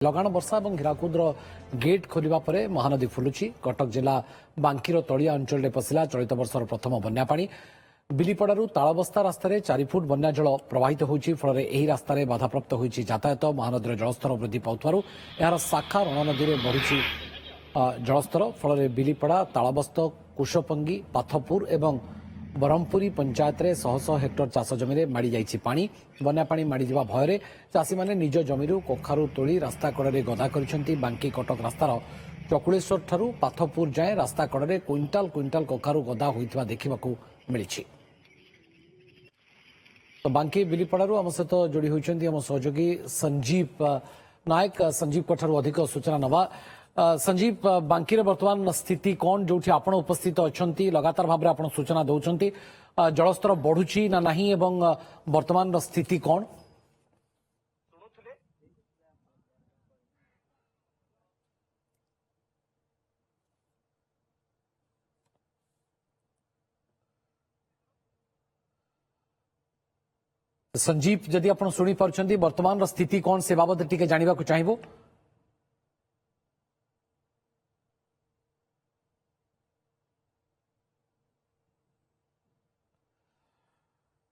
लगाण वर्षा और हीराकुदर गेट खोलिबा परे महानदी फुलुची। कटक जिला बांकीर तलिया अंचल में पशिला चलित वर्षर प्रथम बन्या पानी। बिलीपड़ारू तालबस्ता रास्तार 4 फुट बन्या जल प्रवाहित होइछि। फल रास्तार बाधाप्राप्त होइछि यातायात। महानदीर जलस्तर वृद्धि पाउथवारु यार शाखा रणनदी में बढ़ुछि जलस्तर। फल बिलीपड़ा तालबस्त कुशपंगी पाथपुर एवं ब्रह्मपुरी पंचायत रे शह शह हेक्टर चाष जमी माड़ी जाइछि पानी। बन्या पानी माड़ी जावा भय चाषी माने निज जमीरू कखारू तोली रास्ता कड़े गदा करिसेंती। बांकी कटक रास्तार चकुलेश्वर ठारू पाथपुर जाए रास्ता कड़े क्विंटाल क्विंटाल कखारू गदा होइथिबा देखिबाकू मिलिछि। तो बांकी बिलीपड़ारू आम सहित जोड़ी होइछन्ती आम सहयोगी संजीव नायक। संजीव ठारू अधिक सूचना नवा। संजीव, बांकीर वर्तमान स्थिति कौन जो आपण उपस्थित अछंती? लगातार भाव में आपण सूचना दौरान जलस्तर बढ़ुची ना नहीं एवं वर्तमान स्थिति कौन? संजीव, जदि आपण सुनी पारछंती वर्तमान स्थिति कौन से बाबत टिके जानिबा को चाहिबो?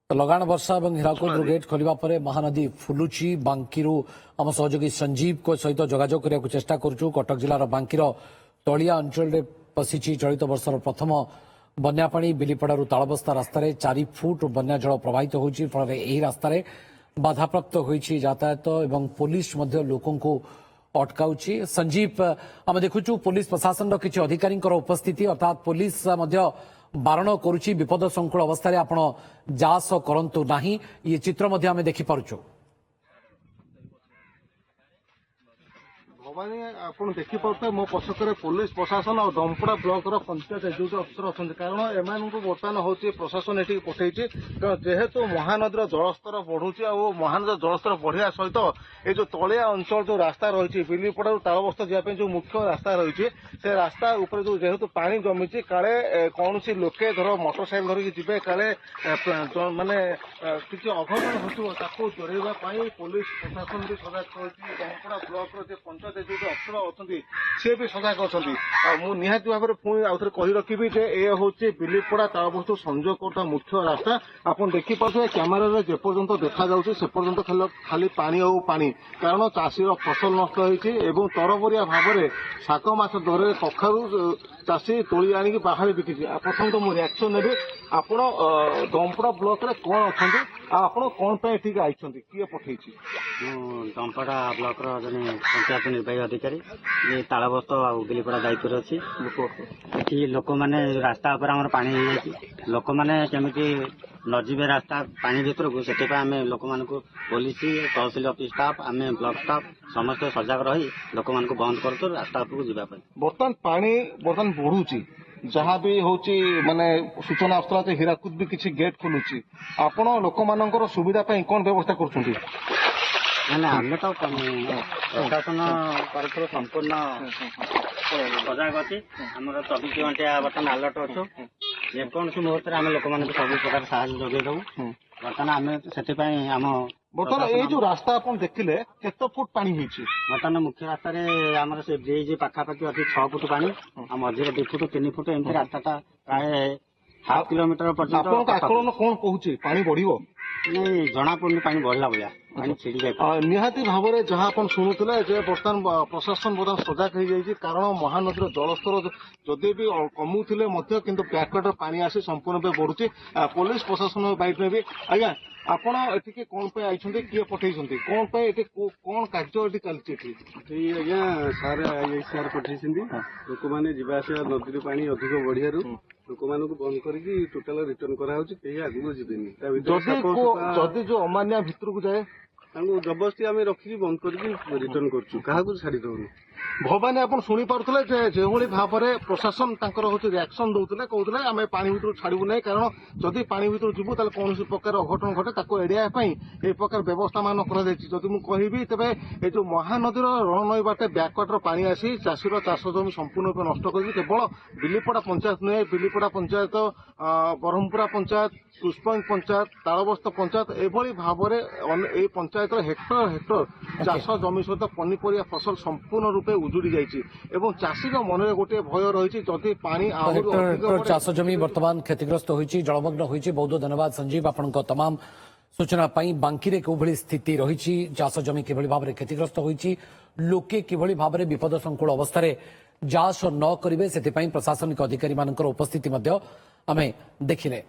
लगाण वर्षा और हीराकुद गेट खोलिबा परे महानदी फुलुची। बांकीरू आम सहयोगी संजीव को सहित जोगाजोग करने को चेष्टा करुचु। कटक जिलार बांकीर तलिया अंचल में पशिछि चलित वर्षर प्रथम बन्या पानी। बिलीपड़ारू तालबस्ता रास्तार 4 फुट बन्या जल प्रवाहित होइछि। फल एही रास्तार बाधाप्राप्त होइछि यातायात एवं पुलिस मध्य लोकों को अटकाउछि। संजीव, आम देखुचु पुलिस प्रशासन किछि अधिकारी उपस्थिति अर्थात पुलिस मध्य बारण करुछि विपद संकुल अवस्था रे आपण जास करंतु नाही। ये चित्र मध्य आमे देखि पारुछु। भवानी आपन देखि पाउते मो पछकरे पुलिस प्रशासन और दमपड़ा ब्लॉक रो पंचायत एजुकेशन अफसर अछन। कारण एमान को वर्तमान होची प्रशासन एठी पठेइछि। तो जेहेतु महानदीर जलस्तर बढ़ुछि आ महानदीर जलस्तर बढ़िया सहित ए जो तलिया अंचल जो रास्ता रहिछि बिलीपड़ारू तालबस्ता जिया पे जो मुख्य रास्ता रहिछि से रास्ता ऊपर जो जेहेतु पानी जमिछि काले कोनोसी लोके धर मोटरसाइकल धरिक जिबे काले माने किछि अघटन होतुव ताको चोरेबा पई पुलिस प्रशासन भी सजाग करछि। दमपड़ा ब्लॉक रो जे पंचायत अफसर अच्छी सी भी सजाग अच्छा निहाती भाव में पुणी आउ थे कही रखी जे ये हूँ बिलीपड़ा तालबस्तु संजोग करता मुख्य रास्ता। आप देखिपे क्यामेरा जेपर्यंत देखा से पर्यंत खाली पानी और पानी। कारण चाषीर फसल नष्ट होती तरबरिया भाव में शाक मास दर कखारू चाषी तोली आनिक बाहर बिकी। प्रथम तो मुझे रिएक्शन नेबी आप दमपड़ा ब्लॉक रे कौन अच्छा आप कौन पे आई किए पठे? दमपड़ा ब्लॉक जने पंचायत निर्वाही अधिकारी ये तालबस्त आ बिलीपड़ा दायित्व अच्छी। ये लोक मैंने रास्ता उपर आम पानी लोक मैंने केमी नजीबे रास्ता पानी भर को से आम लोक मान पुलिस तहसिल ऑफिस स्टाफ आम ब्लॉक स्टाफ समस्त सजग रही लोक मान बंद कर रास्ता उपरको जावाई। बर्तमान पानी बर्तमान बढ़ुची जहाँ भी हूँ माने सूचना आसला हीराकुद भी किसी गेट खोलुची। आपण लोक मानकर सुविधा कौन व्यवस्था कर? आम तो प्रशासन तरफ संपूर्ण सजग अच्छी। आम 24 घंटा बर्तमान अलर्ट अच्छु। जेकोसी मुहूर्त आम लोक सब प्रकार साहय जोगे दू। बर्तमान आम से आम बर्तमान ये जो रास्ता आप देखिले केते फुट पानी होइछि? बर्तमान मुख्य रास्ता आम से ब्रिज पाखापाखि अच्छी 6 फुट पानी मझे 2 फुट 3 फुट एमती रास्ता प्राय हाफ किलोमीटर पर्यंत। आकलन कौन कहूँ पानी बढ़िबो? नहीं जना पड़नी पानी बढ़ला भाया पानी छिड़ी जाए। निहाती भाव में जहाँ आप शुणुले बर्तमान प्रशासन बर्तमान सजग हो जाए। कारण महानदीर जलस्तर जदि भी कमुले किंतु बैकवाटर पानी आसी संपूर्ण बढ़ुची। पुलिस प्रशासन बाइट में भी आज्ञा आपण एटिके कौन पे आई किए पठे कौन पे कौन कार्य चलती? आज्ञा सार आई सार पठे लोक मैंने जावास नदी पानी अधिक बढ़िया लोक मान बंद करके टोटाल रिटर्न कराऊँ कहीं आगू जीवेनि। जदि जो अमानिया भितर को जाए जबरदस्ती आम रखिकी बंद करके रिटर्न करूँ छाड़ी दौनी। भवानी आप शुणी पारे जो भाव में प्रशासन हूँ रिएक्शन दौले कहते आम पानी भर छाड़ू ना। कारण जदि पानी भर जीवु कौन प्रकार अघटन घटे एड़ाई ये प्रकार व्यवस्था मान जदि मुझे तेरे ये जो महानदीर रणनई बाटे बैकवाटर पानी आसी चाषीर चाष जमी संपूर्ण रूप नष्ट कर केवल बिलीपड़ा पंचायत नुहे बिलीपड़ा पंचायत ब्रह्मपुरा पंचायत कुशपंग पंचायत तालबस्त पंचायत एभली भाव में पंचायत ପଞ୍ଚାୟତର ହେକ୍ଟର ହେକ୍ଟର ଚାଷ ଜମି ସହିତ ପନିପରିବା ଫସଲ ସମ୍ପୂର୍ଣ୍ଣ ରୂପେ ଉଜୁଡି ଯାଇଛି ଏବଂ ଚାଷୀର ମନରେ ଗୋଟିଏ ଭୟ ରହିଛି ଯଦି ପାଣି ଆହୁରି ହେକ୍ଟର ଅଧିକ ହେକ୍ଟର ବଢେ- ଚାଷ ଜମି ବର୍ତ୍ତମାନ କ୍ଷତିଗ୍ରସ୍ତ ହୋଇଛି, ଜଳମଗ୍ନ ହୋଇଛି। ବହୁତ ଧନ୍ୟବାଦ ସଞ୍ଜୀବ ଆପଣଙ୍କ ତମାମ ସୂଚନା ପାଇଁ। ବାଙ୍କିରେ କେଉଁଭଳି ସ୍ଥିତି ରହିଛି, ଚାଷ ଜମି କିଭଳି ଭାବରେ କ୍ଷତିଗ୍ରସ୍ତ ହୋଇଛି, ଲୋକେ କିଭଳି ଭାବରେ ବିପଦ ସଂକୁଳ ଅବସ୍ଥାରେ ଯାଞ୍ଚ ନ କରିବେ ସେଥିପାଇଁ ପ୍ରଶାସନିକ ଅଧିକାରୀମାନଙ୍କର ଉପସ୍ଥିତି ମଧ୍ୟ ଆମେ ଦେଖିଲେ।